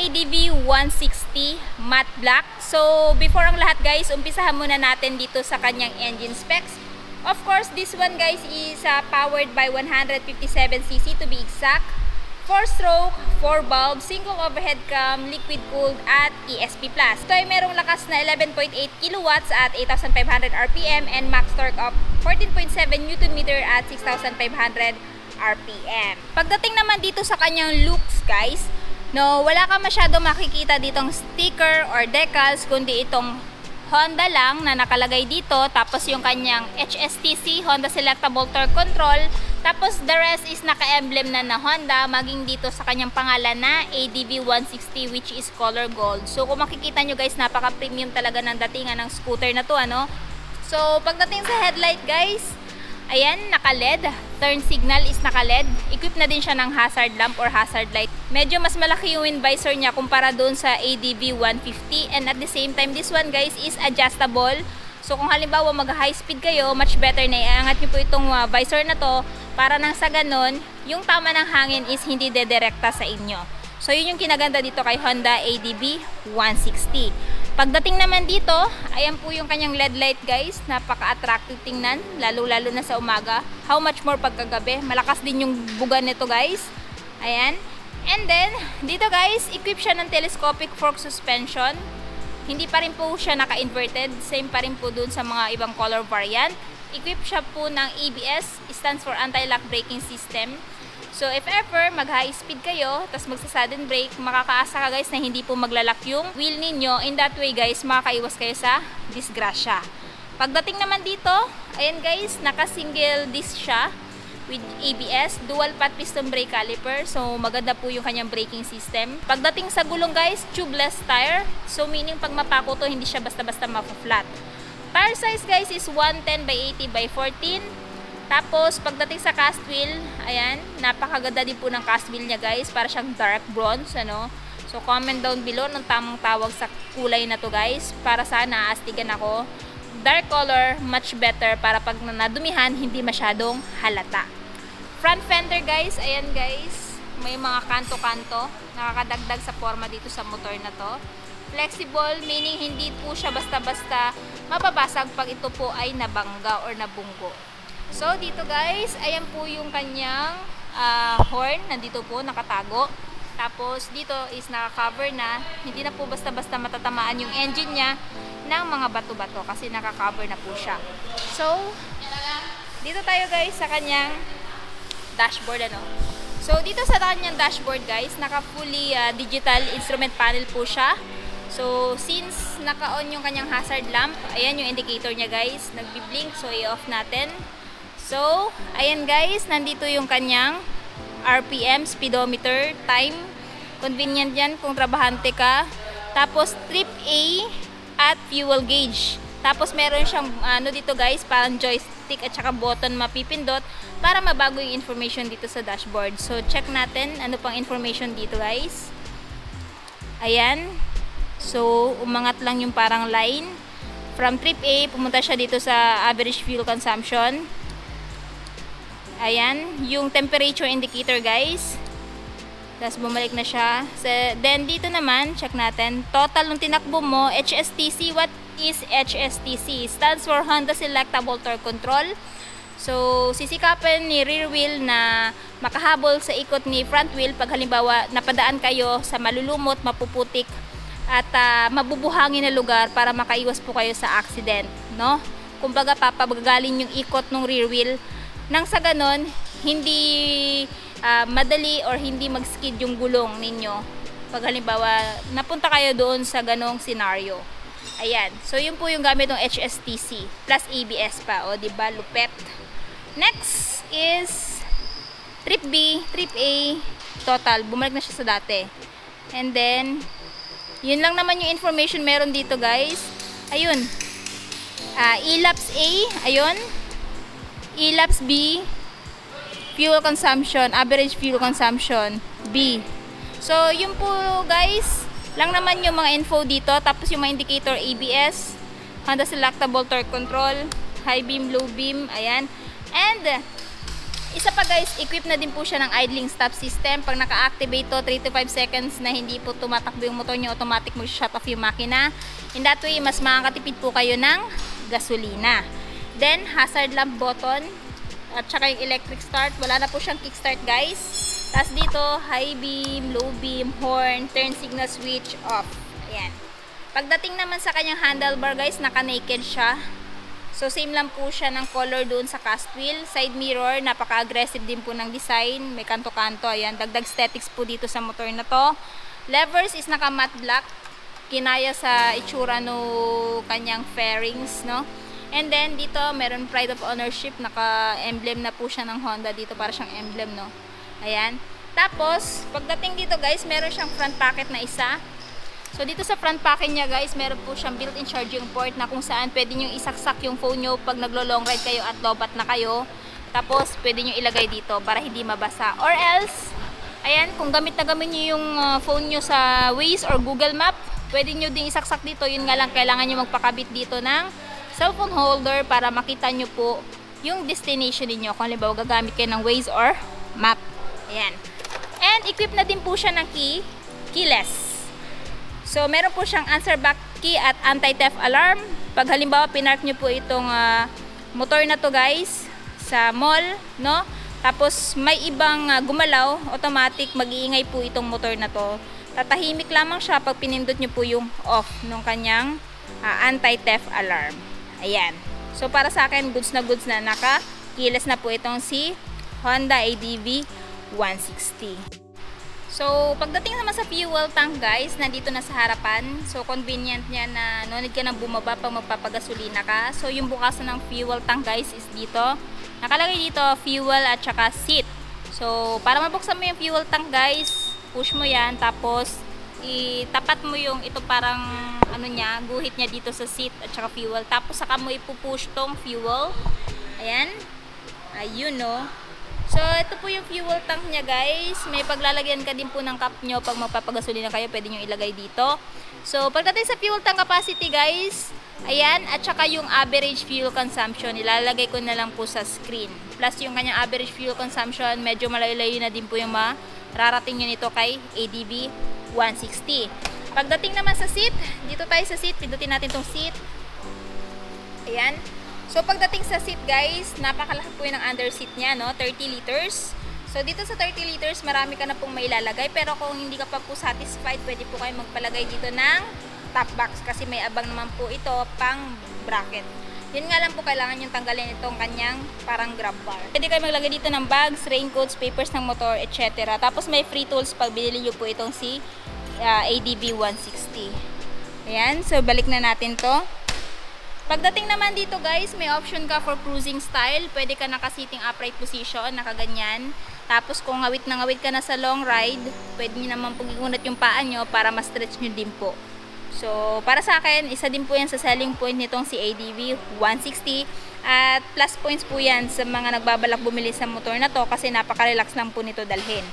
ADV 160 matte black. So before ang lahat guys, umpisahan muna natin dito sa kanyang engine specs. Of course, this one guys is powered by 157cc to be exact. 4-stroke, 4-valve, single overhead cam, liquid cooled at ESP+. Ito ay merong lakas na 11.8 kilowatts at 8,500 RPM and max torque of 14.7 Nm at 6,500 RPM. Pagdating naman dito sa kanyang looks guys, no, wala ka masyado makikita ditong sticker or decals, kundi itong Honda lang na nakalagay dito, tapos yung kanyang HSTC, Honda Selectable Torque Control, tapos the rest is naka-emblem na Honda, maging dito sa kanyang pangalan na ADV 160 which is color gold. So kung makikita nyo guys, napaka-premium talaga ng datingan ng scooter na to, ano. So pagdating sa headlight guys, ayan, naka-LED. Turn signal is naka-LED. Equipped na din siya ng hazard lamp or hazard light. Medyo mas malaki yung wind visor niya kumpara doon sa ADV 150. And at the same time, this one guys is adjustable. So kung halimbawa mag-high speed kayo, much better na iangat nyo po itong visor na to para nang sa ganon, yung tama ng hangin is hindi dedirekta sa inyo. So yun yung kinaganda dito kay Honda ADV 160. Pagdating naman dito, ayan po yung kanyang LED light guys. Napaka-attractive tingnan, lalo-lalo na sa umaga. How much more pagkagabi. Malakas din yung buga nito guys. Ayan. And then, dito guys, equipped siya ng telescopic fork suspension. Hindi pa rin po siya naka-inverted. Same pa rin po dun sa mga ibang color variant. Equipped siya po ng ABS, stands for Anti-Lock Braking System. So if ever mag-high speed kayo, tapos magsa-sudden brake, makakaasa ka guys na hindi po maglalak yung wheel ninyo. In that way guys, makakaiwas kayo sa disgrasya. Pagdating naman dito, ayan guys, naka-single disc siya with ABS, dual path piston brake caliper. So maganda po yung kanyang braking system. Pagdating sa gulong guys, tubeless tire. So meaning pag mapako to, hindi siya basta-basta mapa-flat. Tire size guys is 110 by 80 by 14. Tapos, pagdating sa cast wheel, ayan, napakaganda din po ng cast wheel niya guys. Para siyang dark bronze, ano. So, comment down below ng tamang tawag sa kulay na to guys. Para sana aastigan ako. Dark color, much better para pag nadumihan, hindi masyadong halata. Front fender guys, ayan guys. May mga kanto-kanto. Nakakadagdag sa forma dito sa motor na to. Flexible, meaning hindi po siya basta-basta mababasag pag ito po ay nabangga or nabunggo. So, dito guys, ayan po yung kanyang horn. Nandito po, nakatago. Tapos, dito is naka-cover na. Hindi na po basta-basta matatamaan yung engine niya ng mga bato-bato kasi naka-cover na po siya. So, dito tayo guys sa kanyang dashboard, ano. So, dito sa kanyang dashboard guys, naka-fully digital instrument panel po siya. So, since naka-on yung kanyang hazard lamp, ayan yung indicator niya guys, nagbi-blink. So, i-off natin. So, ayan guys, nandito yung kanyang RPM, speedometer, time. Convenient yan kung trabahante ka. Tapos, trip A at fuel gauge. Tapos, meron siyang, ano dito guys, parang joystick at saka button mapipindot para mabago yung information dito sa dashboard. So, check natin ano pang information dito guys. Ayan. So, umangat lang yung parang line. From trip A, pumunta siya dito sa average fuel consumption. Ayan, yung temperature indicator guys. Tapos bumalik na siya. Then dito naman, check natin. Total ng tinakbo mo, HSTC. What is HSTC? Stands for Honda Selectable Torque Control. So, sisikapan ni rear wheel na makahabol sa ikot ni front wheel pag halimbawa napadaan kayo sa malulumot, mapuputik at mabubuhangin na lugar para makaiwas po kayo sa accident, no? Kumbaga papagalin yung ikot ng rear wheel nang sa ganon hindi madali or hindi mag-skid yung gulong ninyo pag halimbawa napunta kayo doon sa ganong scenario. Ayan. So yun po yung gamit ng HSTC plus ABS pa, o di ba? Lupet. Next is Trip B, Trip A, total. Bumalik na siya sa dati. And then yun lang naman yung information meron dito, guys. Ayun. ELAPS A, ayun. ELAPS B, fuel consumption, average fuel consumption, B. So, yun po, guys, lang naman yung mga info dito. Tapos yung mga indicator, ABS, Honda Selectable Torque Control, high beam, low beam, ayan. And, isa pa, guys, equip na din po siya ng idling stop system. Pag naka-activate to, 3 to 5 seconds na hindi po tumatakbo yung motor nyo, automatic mag-shut off yung makina. In that way, mas makakatipid po kayo ng gasolina. Then, hazard lamp button at saka yung electric start. Wala na po siyang kickstart, guys. Tapos dito, high beam, low beam, horn, turn signal switch, off. Ayan. Pagdating naman sa kanyang handlebar, guys, naka-naked siya. So, same lang po siya ng color doon sa cast wheel. Side mirror, napaka-aggressive din po ng design. May kanto-kanto. Ayan, dagdag aesthetics po dito sa motor na to. Levers is naka-matte black. Kinaya sa itsura no kanyang fairings, no? And then, dito, meron pride of ownership. Naka-emblem na po siya ng Honda dito. Para siyang emblem, no? Ayan. Tapos, pagdating dito, guys, meron siyang front pocket na isa. So, dito sa front pocket niya, guys, meron po siyang built-in charging port na kung saan pwede nyo isaksak yung phone nyo pag naglo-long ride kayo at lobat na kayo. Tapos, pwede nyo ilagay dito para hindi mabasa. Or else, ayan, kung gamit na gamit nyo yung phone nyo sa Waze or Google Map, pwede nyo ding isaksak dito. Yun nga lang, kailangan nyo magpakabit dito ng cellphone holder para makita nyo po yung destination niyo. Kung halimbawa, gagamit kayo ng Waze or Map. Ayan. And, equip na din po siya ng keyless. So, meron po siyang answer back key at anti-theft alarm. Pag halimbawa, pinark nyo po itong motor na to, guys, sa mall, no? Tapos, may ibang gumalaw, automatic, mag-iingay po itong motor na to. Tatahimik lamang siya pag pinindot nyo po yung off ng kanyang anti-theft alarm. Ayan. So, para sa akin, goods na naka-keyless na po itong si Honda ADV 160. So, pagdating naman sa fuel tank, guys, nandito na sa harapan. So, convenient niya na no need ka na bumaba pag magpapagasolina ka. So, yung bukasan ng fuel tank, guys, is dito. Nakalagay dito, fuel at saka seat. So, para mabuksan mo yung fuel tank, guys, push mo yan. Tapos, itapat mo yung ito parang, ano niya, guhit niya dito sa seat at saka fuel. Tapos, saka mo ipupush tong fuel. Ayan. Ayun, no. So, ito po yung fuel tank niya, guys. May paglalagyan ka din po ng cup nyo pag magpapagasolina kayo. Pwede nyo ilagay dito. So, pagdating sa fuel tank capacity, guys, ayan, at saka yung average fuel consumption, ilalagay ko na lang po sa screen. Plus, yung kanyang average fuel consumption, medyo malayo-layo na din po yung mararating nyo nito kay ADV 160. Pagdating naman sa seat, dito tayo sa seat. Pindutin natin tong seat. Ayan. So, pagdating sa seat, guys, napakalaki po yung under seat niya, no? 30 liters. So, dito sa 30 liters, marami ka na pong mailalagay. Pero kung hindi ka pa po satisfied, pwede po kayo magpalagay dito ng top box. Kasi may abang naman po ito pang bracket. Yun nga lang po, kailangan yung tanggalin itong kanyang parang grab bar. Pwede kayo maglagay dito ng bags, raincoats, papers ng motor, etc. Tapos, may free tools pag binili nyo po itong si ADV 160. Ayan. So, balik na natin to. Pagdating naman dito, guys, may option ka for cruising style. Pwede ka naka-sitting upright position, nakaganyan. Tapos kung ngawit na ngawit ka na sa long ride, pwede nyo naman pong iunat yung paa nyo para ma-stretch nyo din po. So, para sa akin, isa din po yan sa selling point nitong si ADV 160. At plus points po yan sa mga nagbabalak bumili sa motor na to kasi napaka-relax lang po nito dalhin.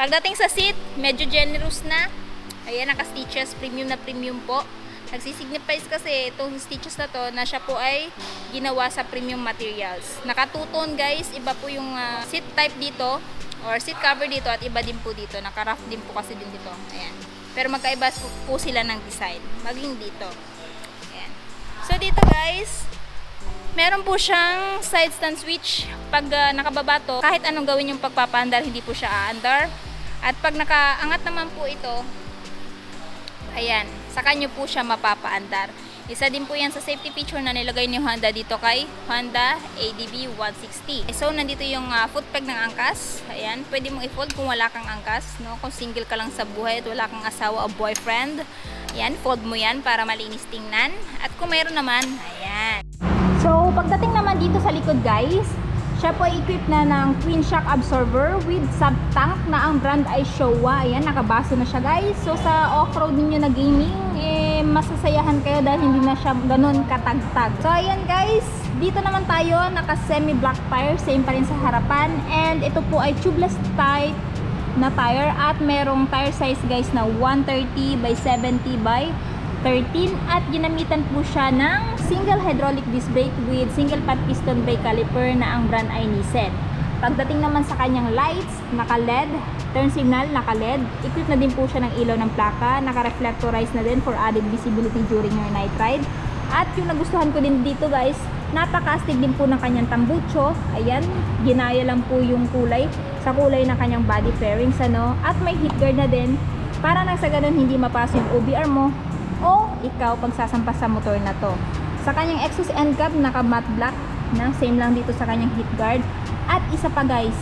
Pagdating sa seat, medyo generous na. Ayan, naka-stitches, premium na premium po. Nagsisignifies kasi itong stitches na to na siya po ay ginawa sa premium materials. Naka-two-tone, guys. Iba po yung seat type dito or seat cover dito at iba din po dito. Naka-rough din po kasi din dito. Ayan. Pero magkaiba po sila ng design. Maging dito. Ayan. So, dito, guys, meron po siyang side stand switch. Pag nakababa to, kahit anong gawin yung pagpapaandar, hindi po siya aandar. At pag nakaangat naman po ito, ayan, saka nyo po siya mapapaandar. Isa din po yan sa safety feature na nilagay ni Honda dito kay Honda ADV 160. So, nandito yung foot peg ng angkas. Ayan, pwede mong i-fold kung wala kang angkas, no? Kung single ka lang sa buhay at wala kang asawa o boyfriend. Ayan, fold mo yan para malinis tingnan. At kung mayroon naman, ayan. So, pagdating naman dito sa likod guys, siya po ay equipped na ng twin shock absorber with sub-tank na ang brand ay Showa. Ayan, nakabaso na siya guys. So, sa off-road ninyo na gaming, masasayahan kayo dahil hindi na siya ganun katagtag. So ayan guys, dito naman tayo naka semi black tire, same pa rin sa harapan, and ito po ay tubeless type na tire at merong tire size guys na 130 by 70 by 13 at ginamitan po siya ng single hydraulic disc brake with single pad piston brake caliper na ang brand ay Nissan. Pagdating naman sa kanyang lights, naka-LED, turn signal, naka-LED. Equipped na din po siya ng ilaw ng plaka, naka-reflectorize na din for added visibility during your night ride. At yung nagustuhan ko din dito guys, napaka-astig din po ng kanyang tambucho. Ayan, ginaya lang po yung kulay sa kulay ng kanyang body fairings, ano. At may heat guard na din para nang sa ganun hindi mapasok yung OBR mo o ikaw pagsasampas sa motor na to. Sa kanyang exhaust end cap, naka-matte black na, same lang dito sa kanyang heat guard. At isa pa guys,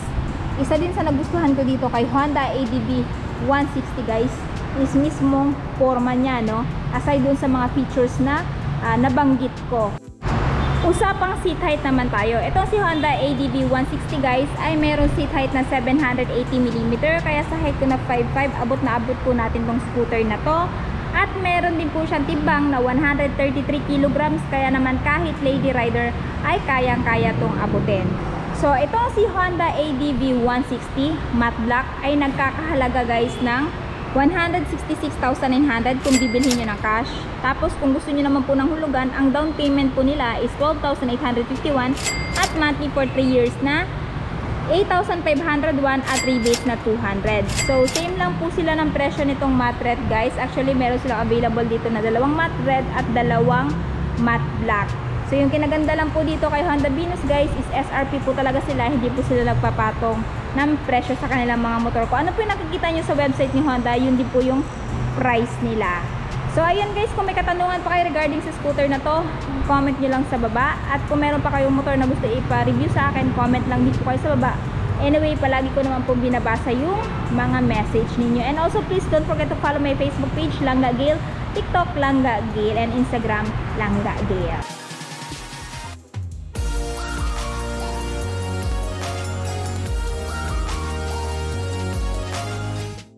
isa din sa nagustuhan ko dito kay Honda ADV 160 guys, is mismong forma niya, no? Aside dun sa mga features na nabanggit ko. Usapang seat height naman tayo. Itong si Honda ADV 160 guys ay meron seat height na 780mm, kaya sa height ko na 5'5", abot na abot po natin tong scooter na to. At meron din po siyang timbang na 133 kilograms, kaya naman kahit lady rider ay kayang-kaya tong abutin. So, itong si Honda ADV 160 matte black ay nagkakahalaga guys ng 166,900 kung bibilhin nyo ng cash. Tapos, kung gusto nyo naman po ng hulugan, ang down payment po nila is 12,851 at monthly for 3 years na 8,501 at rebate na 200. So, same lang po sila ng presyo nitong matte red guys. Actually, meron silang available dito na dalawang matte red at dalawang matte black. So, yung kinaganda lang po dito kay Honda Venus guys is SRP po talaga sila. Hindi po sila nagpapatong ng presyo sa kanilang mga motor ko. Ano po yung nakikita nyo sa website ni Honda, yun din po yung price nila. So, ayun guys, kung may katanungan pa kayo regarding sa scooter na to, comment nyo lang sa baba. At kung meron pa kayong motor na gusto ipa-review sa akin, comment lang dito kayo sa baba. Anyway, palagi ko naman po binabasa yung mga message ninyo. And also, please don't forget to follow my Facebook page, Langga Gail, TikTok, Langga Gail, and Instagram, Langga Gail.